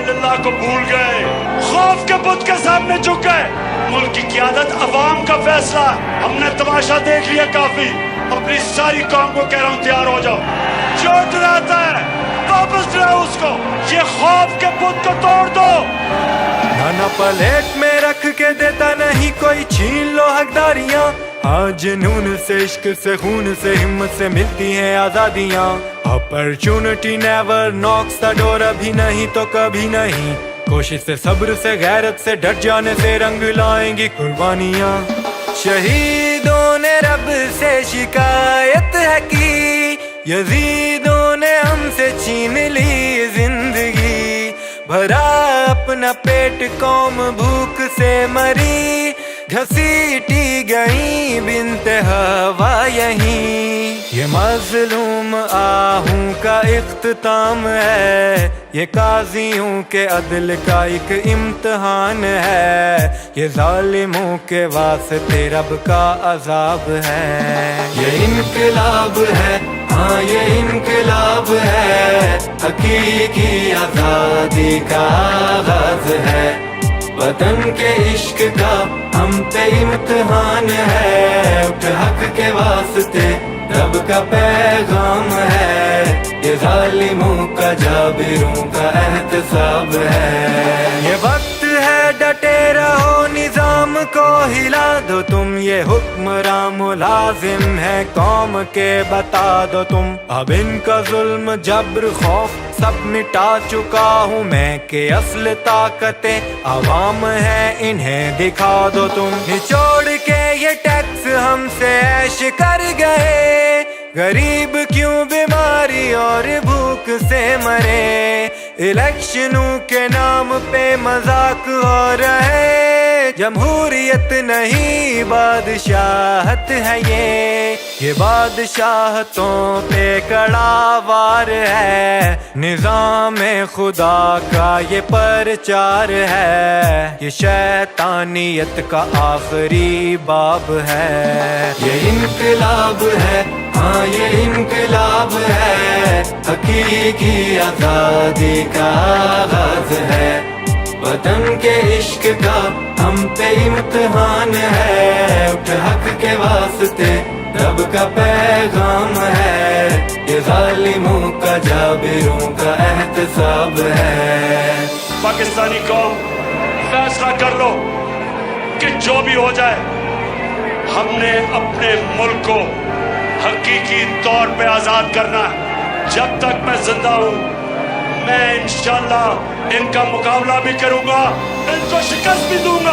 इल्लल्लाह को भूल गए, खौफ के बुत के सामने झुक गए। मुल्क की क़यादत अवाम का फैसला। हमने तमाशा देख लिया काफी। अपनी सारी कौम को कह रहा हूँ तैयार हो जाओ। जो डराता है वापस लाओ उसको। ये खौफ के बुत को तोड़ दो। खाना प्लेट में रख के देता नहीं कोई, छीन लो हकदारियाँ। आज जुनून से, इश्क से, खून से, हिम्मत से मिलती हैं आजादियाँ। Opportunity never knocks the door, अभी नहीं तो कभी नहीं। कोशिश से, सब्र से, गैरत से, डट जाने से रंग लाएंगी कुर्बानियाँ। शहीदों ने रब से शिकायत है की, यजीदों ने हमसे छीन ली जिंदगी। भरा अपना पेट कौम भूख से मरी, घसीटी गई बिन्ते हवा यहीं। ये मजलूम आहूं का इख्तिताम है, ये काजियों के अदल का एक इम्तिहान है। ये जालिमों के वास्ते रब का अजाब है। ये इनकलाब है, हाँ ये इनकलाब है, हकीकी आजादी का आगाज है। वतन के इश्क का हम पे इम्तिहान है, उठ हक के वास्ते रब का पैगाम है। ये जालिमों का, जाबिरों का एहतसाब है। ये वक्त है डटे रहो, निजाम को हिला दो तुम। ये हुक्मरान मुलाजिम है कौम के, बता दो तुम। अब इनका जुल्म, जब्र, खौफ सब मिटा चुका हूँ मैं, कि असल ताकतें आवाम है, इन्हें दिखा दो तुम। निचोड़ के ये टैक्स हमसे ऐश कर गए, गरीब क्यों बीमारी और भूख से मरे। इलेक्शनों के नाम पे मजाक हो रहे, जमहूरियत नहीं बादशाहत है ये बादशाहतों पे कड़ा वार है। निज़ाम खुदा का ये प्रचार है, ये शैतानियत का आखिरी बाब है। ये इनकलाब है, हाँ ये इनकलाब है, हकीकी आजादी का आगाज है। वतन के इश्क का हम पे इम्तिहान है, उठ हक के वास्ते रब का पैगाम है। ये जालिमों का, जाबिरों का एहतसाब है। पाकिस्तानी कौम फैसला कर लो कि जो भी हो जाए, हमने अपने मुल्क को हकीकी तौर पे आजाद करना है। जब तक मैं जिंदा हूँ, मैं इंशाअल्लाह इनका मुकाबला भी करूंगा, इनको शिकस्त भी दूंगा।